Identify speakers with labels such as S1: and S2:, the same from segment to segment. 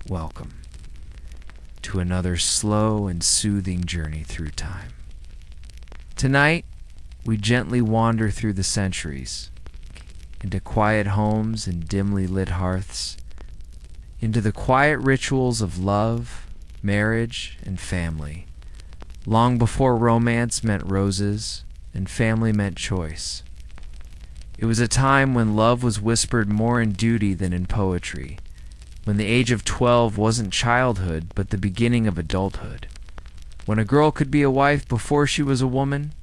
S1: welcome to another slow and soothing journey through time. Tonight, we gently wander through the centuries, into quiet homes and dimly lit hearths, into the quiet rituals of love, marriage, and family, long before romance meant roses and family meant choice. It was a time when love was whispered more in duty than in poetry, when the age of 12 wasn't childhood but the beginning of adulthood, when a girl could be a wife before she was a woman,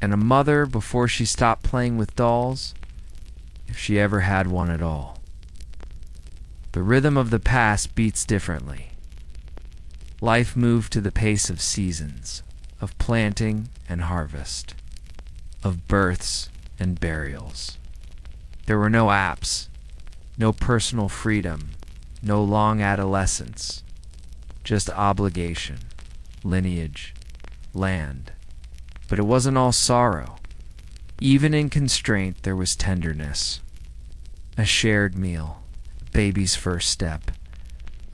S1: and a mother before she stopped playing with dolls, if she ever had one at all. The rhythm of the past beats differently. Life moved to the pace of seasons, of planting and harvest, of births and burials. There were no apps, no personal freedom, no long adolescence, just obligation, lineage, land. But it wasn't all sorrow. Even in constraint there was tenderness. A shared meal, a baby's first step,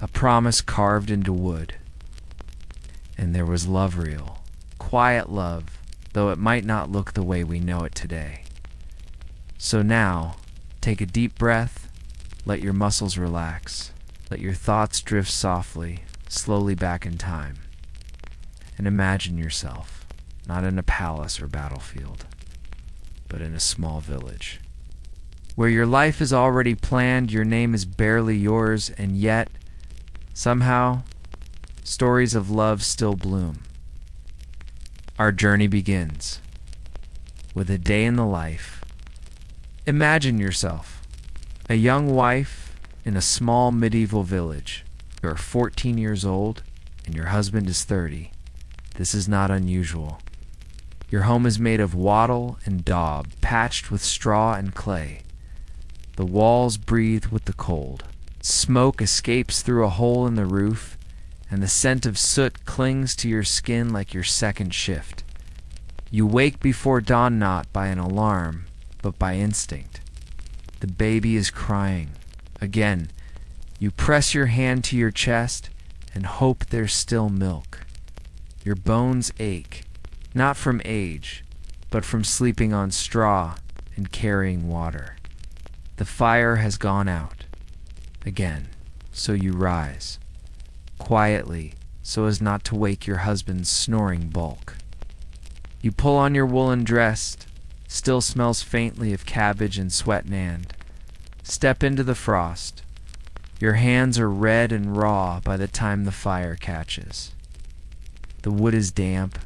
S1: a promise carved into wood. And there was love real, quiet love, though it might not look the way we know it today. So now, take a deep breath, let your muscles relax, let your thoughts drift softly, slowly back in time, and imagine yourself, not in a palace or battlefield, but in a small village, where your life is already planned, your name is barely yours, and yet, somehow, stories of love still bloom. Our journey begins with a day in the life. Imagine yourself, a young wife in a small medieval village. You are 14 years old and your husband is 30. This is not unusual. Your home is made of wattle and daub, patched with straw and clay. The walls breathe with the cold. Smoke escapes through a hole in the roof, and the scent of soot clings to your skin like your second shift. You wake before dawn not by an alarm, but by instinct. The baby is crying. Again, you press your hand to your chest and hope there's still milk. Your bones ache, not from age, but from sleeping on straw and carrying water. The fire has gone out. Again, so you rise, quietly, so as not to wake your husband's snoring bulk. You pull on your woolen dress, still smells faintly of cabbage and sweat and step into the frost. Your hands are red and raw by the time the fire catches. The wood is damp,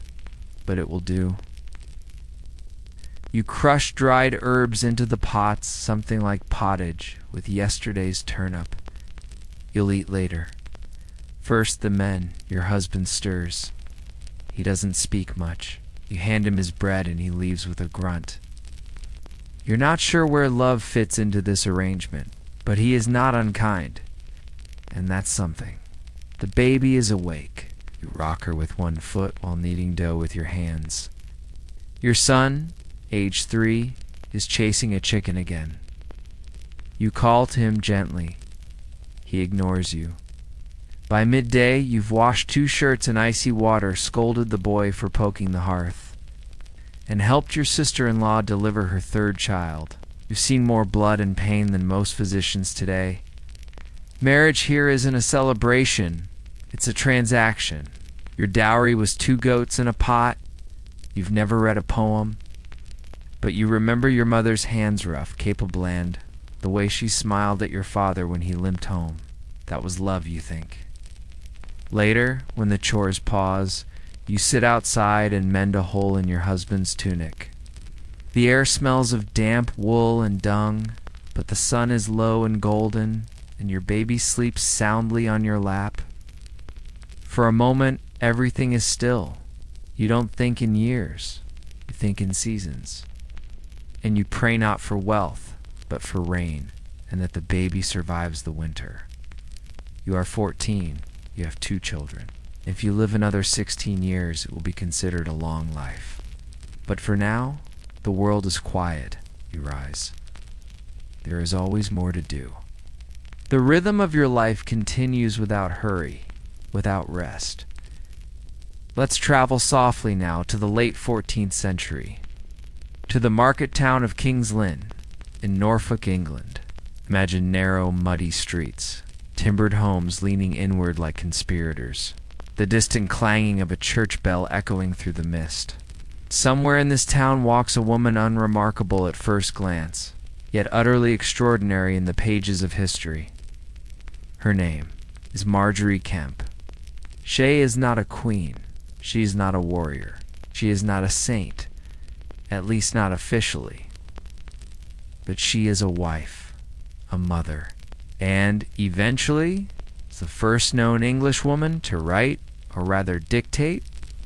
S1: but it will do. You crush dried herbs into the pots, something like pottage, with yesterday's turnip. You'll eat later. First the men, your husband stirs. He doesn't speak much. You hand him his bread and he leaves with a grunt. You're not sure where love fits into this arrangement, but he is not unkind. And that's something. The baby is awake. You rock her with one foot while kneading dough with your hands. Your son, age 3, is chasing a chicken again. You call to him gently. He ignores you. By midday, you've washed 2 shirts in icy water, scolded the boy for poking the hearth, and helped your sister-in-law deliver her 3rd child. You've seen more blood and pain than most physicians today. Marriage here isn't a celebration, it's a transaction. Your dowry was 2 goats in a pot. You've never read a poem, but you remember your mother's hands rough, capable and the way she smiled at your father when he limped home. That was love, you think. Later, when the chores pause, you sit outside and mend a hole in your husband's tunic. The air smells of damp wool and dung, but the sun is low and golden, and your baby sleeps soundly on your lap. For a moment, everything is still. You don't think in years, you think in seasons. And you pray not for wealth, but for rain, and that the baby survives the winter. You are 14. You have 2 children. If you live another 16 years, it will be considered a long life. But for now, the world is quiet. You rise. There is always more to do. The rhythm of your life continues without hurry, without rest. Let's travel softly now to the late 14th century, to the market town of King's Lynn in Norfolk, England. Imagine narrow, muddy streets, timbered homes leaning inward like conspirators, the distant clanging of a church bell echoing through the mist. Somewhere in this town walks a woman unremarkable at first glance, yet utterly extraordinary in the pages of history. Her name is Marjorie Kemp. She is not a queen. She is not a warrior. She is not a saint, at least not officially. But she is a wife, a mother, and eventually is the first known Englishwoman to write, or rather dictate,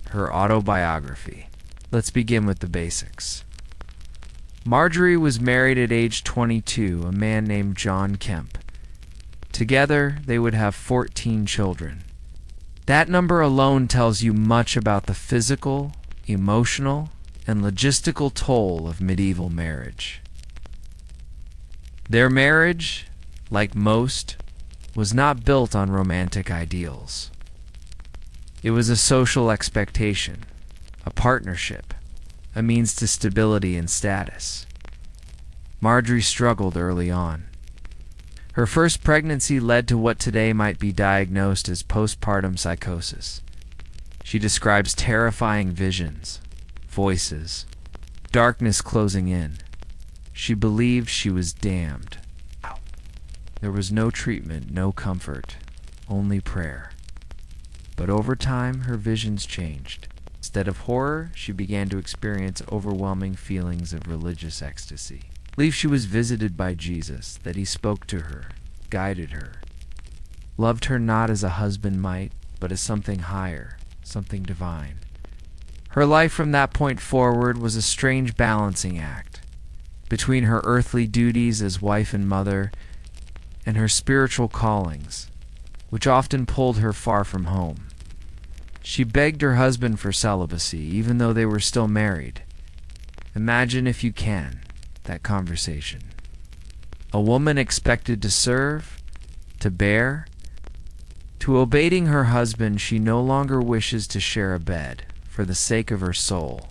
S1: her autobiography. Let's begin with the basics. Marjorie was married at age 22, a man named John Kemp. Together, they would have 14 children. That number alone tells you much about the physical, emotional, and logistical toll of medieval marriage. Their marriage, like most, was not built on romantic ideals. It was a social expectation, a partnership, a means to stability and status. Marjorie struggled early on. Her first pregnancy led to what today might be diagnosed as postpartum psychosis. She describes terrifying visions, voices, darkness closing in. She believed she was damned. There was no treatment, no comfort, only prayer. But over time, her visions changed. Instead of horror, she began to experience overwhelming feelings of religious ecstasy. Believed she was visited by Jesus, that he spoke to her, guided her, loved her not as a husband might, but as something higher, something divine. Her life from that point forward was a strange balancing act between her earthly duties as wife and mother and her spiritual callings, which often pulled her far from home. She begged her husband for celibacy, even though they were still married. Imagine, if you can, that conversation. A woman expected to serve, to bear, to obeying her husband. She no longer wishes to share a bed for the sake of her soul.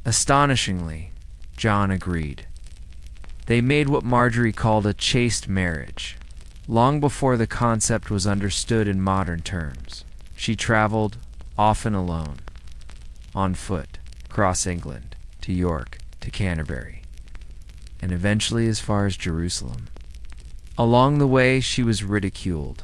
S1: Astonishingly, John agreed. They made what Marjorie called a chaste marriage, long before the concept was understood in modern terms. She traveled, often alone, on foot, across England, to York, to Canterbury, and eventually as far as Jerusalem. Along the way, she was ridiculed,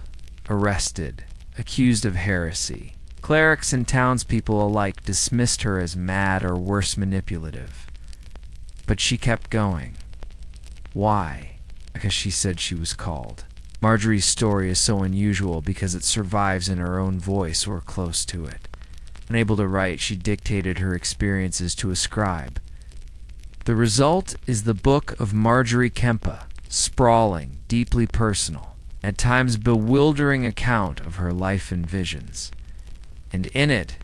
S1: arrested, accused of heresy. Clerics and townspeople alike dismissed her as mad or worse, manipulative. But she kept going. Why? Because she said she was called. Marjorie's story is so unusual because it survives in her own voice or close to it. Unable to write, she dictated her experiences to a scribe. The result is the Book of Marjorie Kempe, sprawling, deeply personal, at times bewildering account of her life and visions. And in it,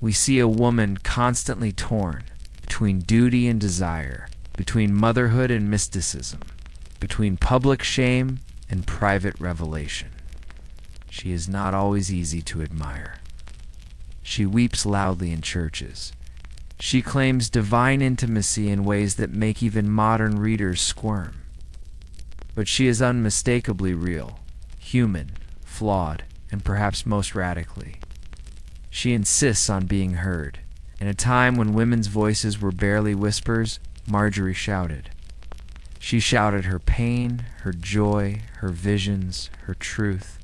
S1: we see a woman constantly torn between duty and desire, between motherhood and mysticism, between public shame and private revelation. She is not always easy to admire. She weeps loudly in churches. She claims divine intimacy in ways that make even modern readers squirm. But she is unmistakably real, human, flawed, and perhaps most radically. She insists on being heard. In a time when women's voices were barely whispers, Marjorie shouted. She shouted her pain, her joy, her visions, her truth.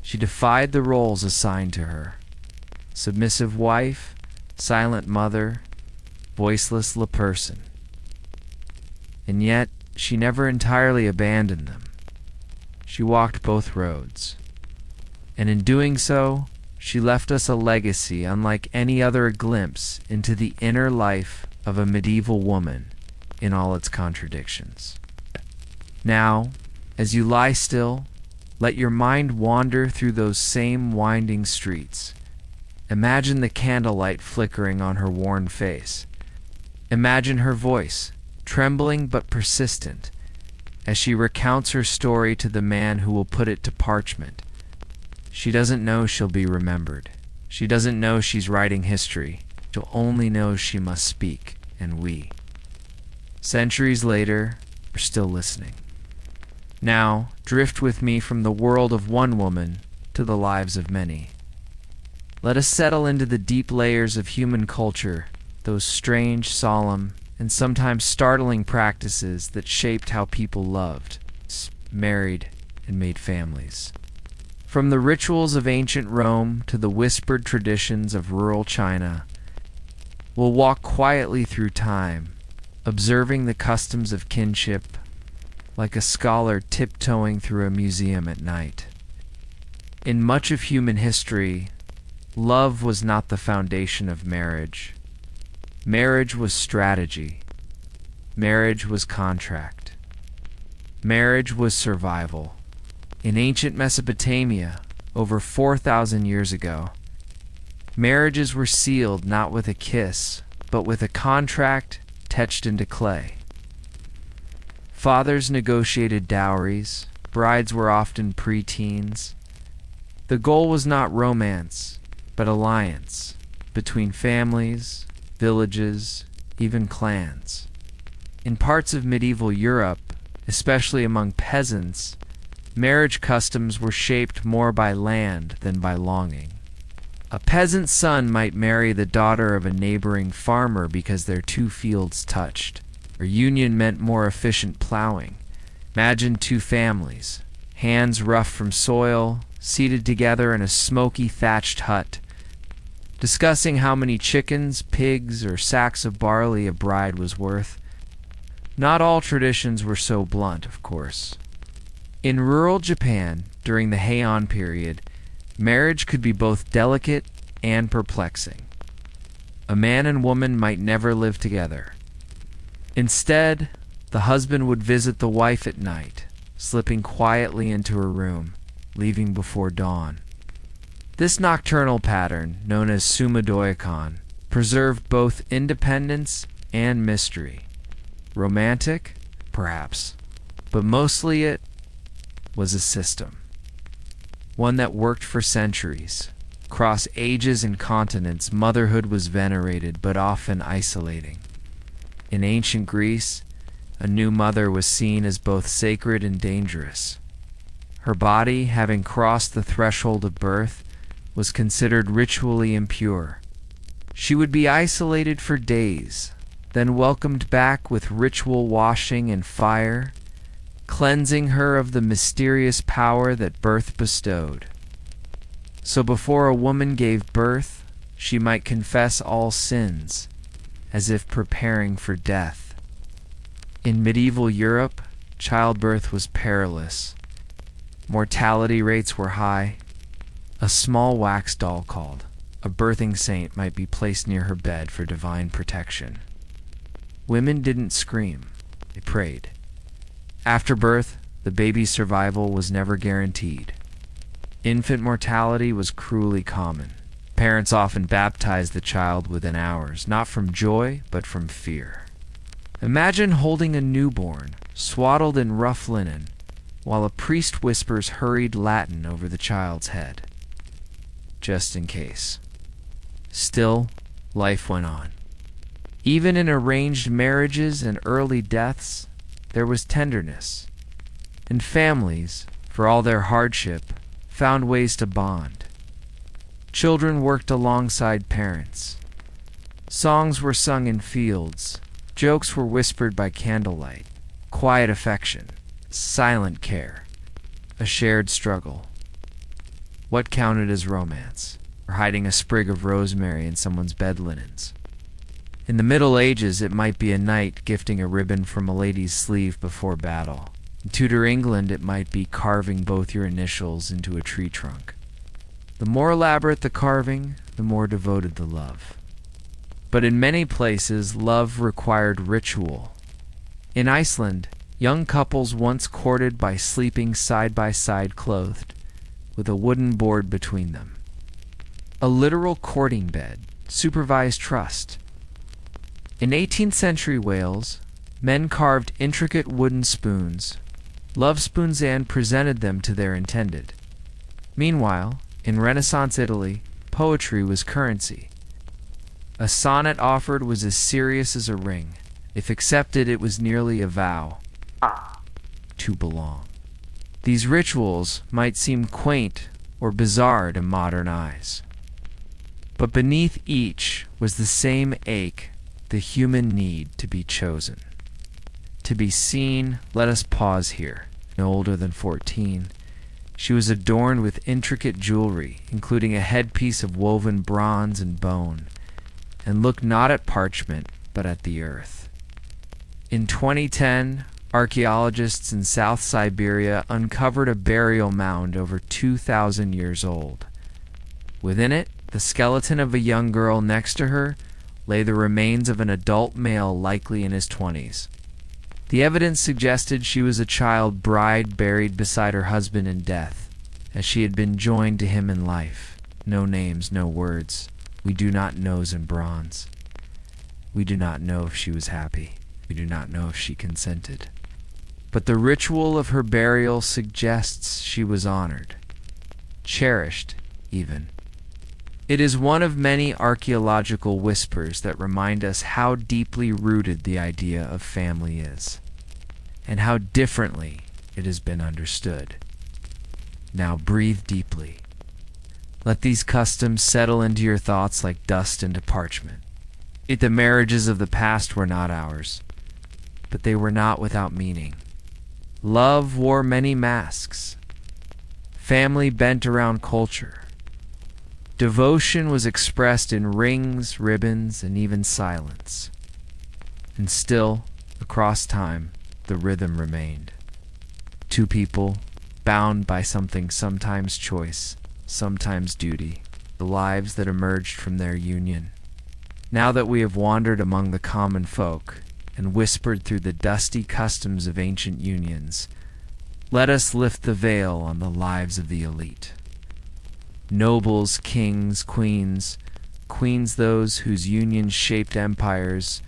S1: She defied the roles assigned to her. Submissive wife, silent mother, voiceless layperson. And yet, she never entirely abandoned them. She walked both roads. And in doing so, she left us a legacy unlike any other glimpse into the inner life of a medieval woman in all its contradictions. Now, as you lie still, let your mind wander through those same winding streets. Imagine the candlelight flickering on her worn face. Imagine her voice, trembling but persistent, as she recounts her story to the man who will put it to parchment. She doesn't know she'll be remembered. She doesn't know she's writing history. She'll only know she must speak, and we, centuries later, are still listening. Now, drift with me from the world of one woman to the lives of many. Let us settle into the deep layers of human culture, those strange, solemn, and sometimes startling practices that shaped how people loved, married, and made families. From the rituals of ancient Rome to the whispered traditions of rural China, we'll walk quietly through time, observing the customs of kinship, like a scholar tiptoeing through a museum at night. In much of human history, love was not the foundation of marriage. Marriage was strategy. Marriage was contract. Marriage was survival. In ancient Mesopotamia, over 4,000 years ago, marriages were sealed not with a kiss, but with a contract etched into clay. Fathers negotiated dowries. Brides were often pre-teens. The goal was not romance, but alliance between families, villages, even clans. In parts of medieval Europe, especially among peasants, marriage customs were shaped more by land than by longing. A peasant's son might marry the daughter of a neighboring farmer because their two fields touched. Or union meant more efficient plowing. Imagine two families, hands rough from soil, seated together in a smoky thatched hut, discussing how many chickens, pigs, or sacks of barley a bride was worth. Not all traditions were so blunt, of course. In rural Japan, during the Heian period, marriage could be both delicate and perplexing. A man and woman might never live together. Instead, the husband would visit the wife at night, slipping quietly into her room, leaving before dawn. This nocturnal pattern, known as sumadoikon, preserved both independence and mystery. Romantic? Perhaps. But mostly it was a system. One that worked for centuries. Across ages and continents, motherhood was venerated, but often isolating. In ancient Greece, a new mother was seen as both sacred and dangerous. Her body, having crossed the threshold of birth, was considered ritually impure. She would be isolated for days, then welcomed back with ritual washing and fire, cleansing her of the mysterious power that birth bestowed. So before a woman gave birth, she might confess all sins, as if preparing for death. In medieval Europe, childbirth was perilous. Mortality rates were high. A small wax doll called a birthing saint might be placed near her bed for divine protection. Women didn't scream, they prayed. After birth, the baby's survival was never guaranteed. Infant mortality was cruelly common. Parents often baptized the child within hours, not from joy, but from fear. Imagine holding a newborn, swaddled in rough linen, while a priest whispers hurried Latin over the child's head. Just in case. Still, life went on. Even in arranged marriages and early deaths, there was tenderness. And families, for all their hardship, found ways to bond. Children worked alongside parents. Songs were sung in fields. Jokes were whispered by candlelight. Quiet affection. Silent care. A shared struggle. What counted as romance? Or hiding a sprig of rosemary in someone's bed linens? In the Middle Ages, it might be a knight gifting a ribbon from a lady's sleeve before battle. In Tudor England, it might be carving both your initials into a tree trunk. The more elaborate the carving, the more devoted the love. But in many places, love required ritual. In Iceland, young couples once courted by sleeping side by side clothed, with a wooden board between them. A literal courting bed, supervised trust. In 18th century Wales, men carved intricate wooden spoons, love spoons and presented them to their intended. Meanwhile, in Renaissance Italy, poetry was currency. A sonnet offered was as serious as a ring. If accepted, it was nearly a vow to belong. These rituals might seem quaint or bizarre to modern eyes, but beneath each was the same ache, the human need to be chosen. To be seen, let us pause here. No older than 14, she was adorned with intricate jewelry, including a headpiece of woven bronze and bone, and looked not at parchment, but at the earth. In 2010, archaeologists in South Siberia uncovered a burial mound over 2,000 years old. Within it, the skeleton of a young girl. Next to her lay the remains of an adult male, likely in his 20s. The evidence suggested she was a child bride buried beside her husband in death, as she had been joined to him in life. No names, no words. We do not knows in bronze. We do not know if she was happy. We do not know if she consented. But the ritual of her burial suggests she was honored, cherished even. It is one of many archaeological whispers that remind us how deeply rooted the idea of family is, and how differently it has been understood. Now breathe deeply. Let these customs settle into your thoughts like dust into parchment. The marriages of the past were not ours, but they were not without meaning. Love wore many masks. Family bent around culture. Devotion was expressed in rings, ribbons, and even silence. And still, across time, the rhythm remained. Two people, bound by something sometimes choice, sometimes duty, the lives that emerged from their union. Now that we have wandered among the common folk and whispered through the dusty customs of ancient unions, let us lift the veil on the lives of the elite. Nobles, kings, queens those whose unions shaped empires,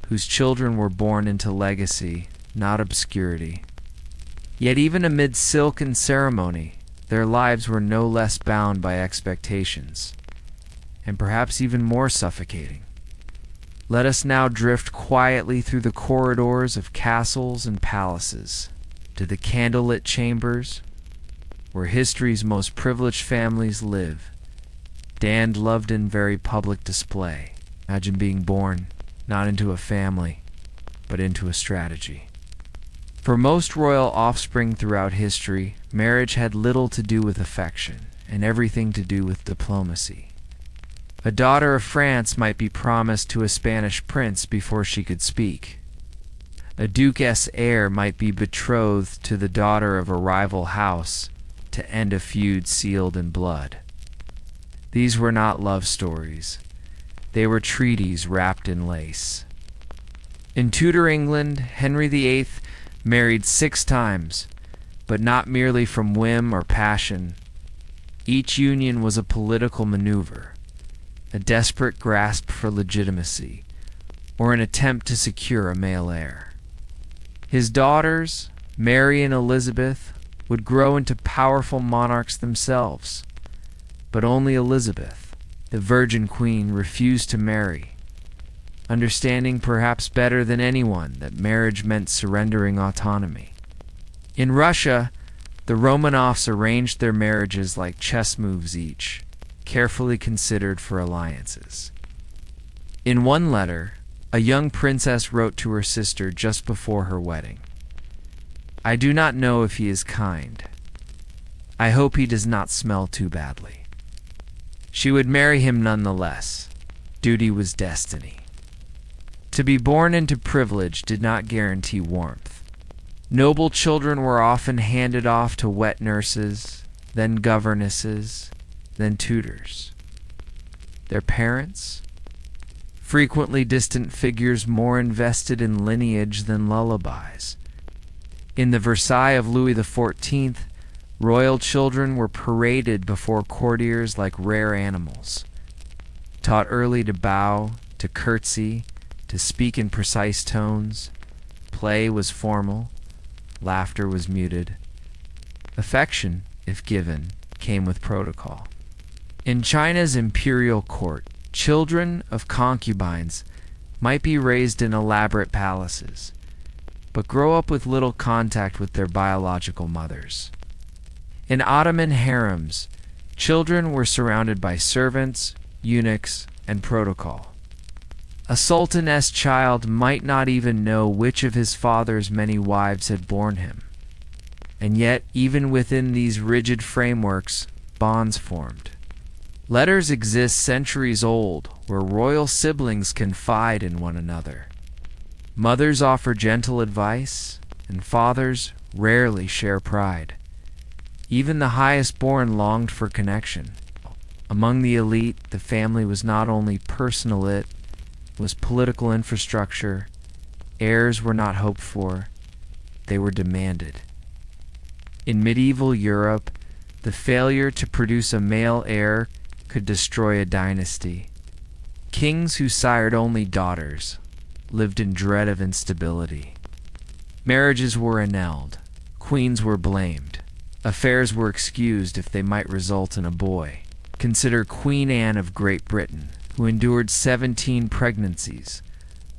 S1: whose children were born into legacy, not obscurity. Yet even amid silk and ceremony, their lives were no less bound by expectations, and perhaps even more suffocating. Let us now drift quietly through the corridors of castles and palaces, to the candlelit chambers where history's most privileged families live, damned loved in very public display. Imagine being born not into a family, but into a strategy. For most royal offspring throughout history, marriage had little to do with affection and everything to do with diplomacy. A daughter of France might be promised to a Spanish prince before she could speak. A duke's heir might be betrothed to the daughter of a rival house to end a feud sealed in blood. These were not love stories. They were treaties wrapped in lace. In Tudor England, Henry VIII married 6 times, but not merely from whim or passion. Each union was a political maneuver, a desperate grasp for legitimacy, or an attempt to secure a male heir. His daughters, Mary and Elizabeth, would grow into powerful monarchs themselves, but only Elizabeth, the Virgin Queen, refused to marry, understanding perhaps better than anyone that marriage meant surrendering autonomy. In Russia, the Romanovs arranged their marriages like chess moves each, carefully considered for alliances. In one letter, a young princess wrote to her sister just before her wedding, "I do not know if he is kind. I hope he does not smell too badly." She would marry him nonetheless. Duty was destiny. To be born into privilege did not guarantee warmth. Noble children were often handed off to wet nurses, then governesses, then tutors. Their parents? Frequently distant figures more invested in lineage than lullabies. In the Versailles of Louis XIV, royal children were paraded before courtiers like rare animals, taught early to bow, to curtsy, to speak in precise tones. Play was formal, Laughter was muted. Affection, if given, came with protocol. In China's imperial court, children of concubines might be raised in elaborate palaces, but grow up with little contact with their biological mothers. In Ottoman harems, children were surrounded by servants, eunuchs, and protocol. A sultan's child might not even know which of his father's many wives had borne him. And yet, even within these rigid frameworks, bonds formed. Letters exist centuries old, where royal siblings confide in one another. Mothers offer gentle advice, and fathers rarely share pride. Even the highest born longed for connection. Among the elite, the family was not only personal, it was political infrastructure. Heirs were not hoped for, they were demanded. In medieval Europe, the failure to produce a male heir could destroy a dynasty. Kings who sired only daughters lived in dread of instability. Marriages were annulled, queens were blamed, affairs were excused if they might result in a boy. Consider Queen Anne of Great Britain, who endured 17 pregnancies,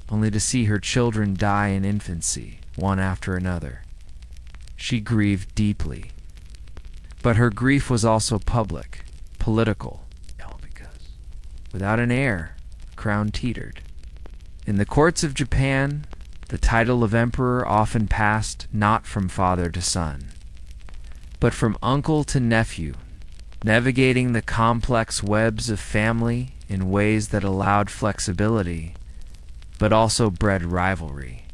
S1: only to see her children die in infancy, one after another. She grieved deeply. But her grief was also public, political, because without an heir, the crown teetered. In the courts of Japan, the title of emperor often passed not from father to son, but from uncle to nephew, navigating the complex webs of family in ways that allowed flexibility, but also bred rivalry.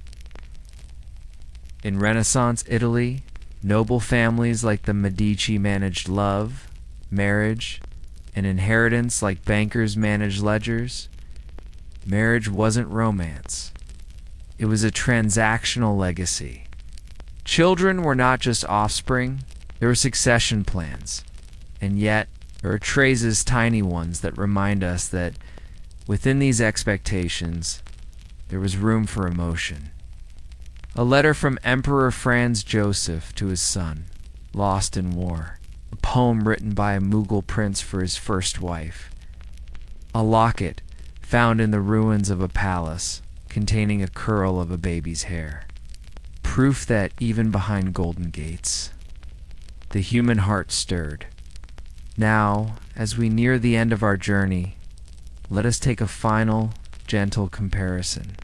S1: In Renaissance Italy, noble families like the Medici managed love, marriage, and inheritance like bankers managed ledgers. Marriage wasn't romance. It was a transactional legacy. Children were not just offspring, there were succession plans. And yet, there are traces, tiny ones, that remind us that within these expectations, there was room for emotion. A letter from Emperor Franz Joseph to his son, lost in war. A poem written by a Mughal prince for his first wife. A locket found in the ruins of a palace containing a curl of a baby's hair. Proof that even behind golden gates, the human heart stirred. Now, as we near the end of our journey, let us take a final, gentle comparison.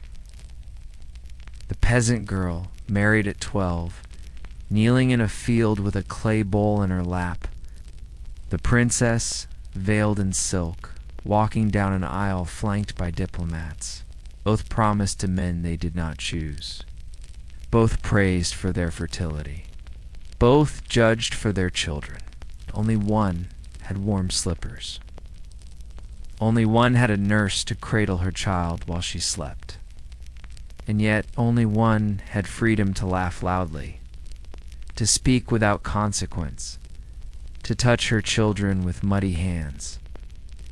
S1: The peasant girl, married at 12, kneeling in a field with a clay bowl in her lap. The princess, veiled in silk, walking down an aisle flanked by diplomats, both promised to men they did not choose. Both praised for their fertility. Both judged for their children. Only one had warm slippers. Only one had a nurse to cradle her child while she slept. And yet only one had freedom to laugh loudly, to speak without consequence, to touch her children with muddy hands.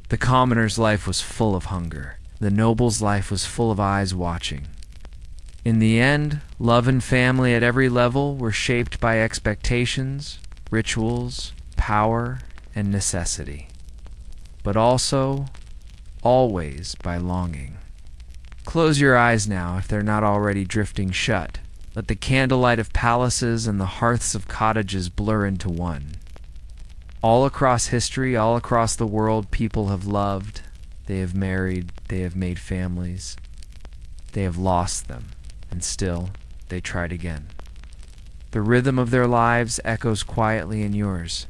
S1: The commoner's life was full of hunger. The noble's life was full of eyes watching. In the end, love and family at every level were shaped by expectations, rituals, power, and necessity, but also, always, by longing. Close your eyes now if they're not already drifting shut. Let the candlelight of palaces and the hearths of cottages blur into one. All across history, all across the world, people have loved, they have married, they have made families, they have lost them, and still, they tried again. The rhythm of their lives echoes quietly in yours.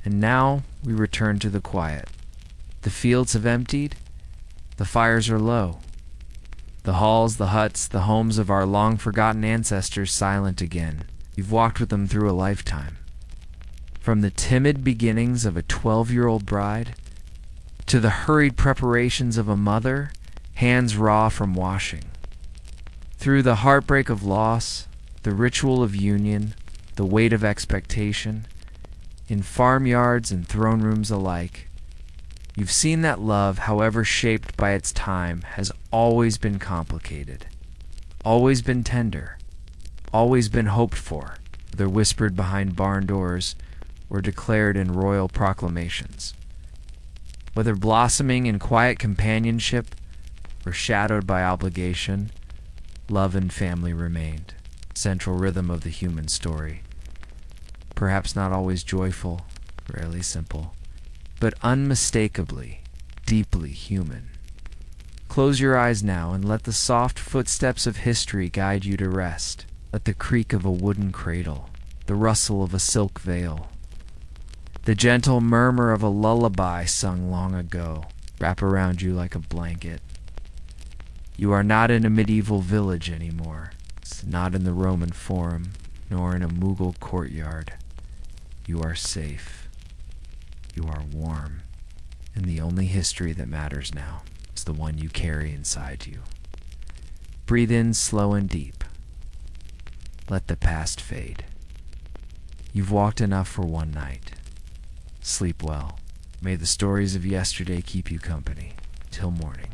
S1: And now we return to the quiet. The fields have emptied, the fires are low. The halls, the huts, the homes of our long-forgotten ancestors silent again. You've walked with them through a lifetime. From the timid beginnings of a 12-year-old bride to the hurried preparations of a mother, hands raw from washing. Through the heartbreak of loss, the ritual of union, the weight of expectation, in farmyards and throne rooms alike, you've seen that love, however shaped by its time, has always been complicated, always been tender, always been hoped for, whether whispered behind barn doors or declared in royal proclamations. Whether blossoming in quiet companionship or shadowed by obligation, love and family remained, central rhythm of the human story. Perhaps not always joyful, rarely simple, but unmistakably, deeply human. Close your eyes now and let the soft footsteps of history guide you to rest. Let the creak of a wooden cradle, the rustle of a silk veil, the gentle murmur of a lullaby sung long ago wrap around you like a blanket. You are not in a medieval village anymore, not in the Roman Forum, nor in a Mughal courtyard. You are safe. You are warm. And the only history that matters now is the one you carry inside you. Breathe in slow and deep. Let the past fade. You've walked enough for one night. Sleep well. May the stories of yesterday keep you company till morning.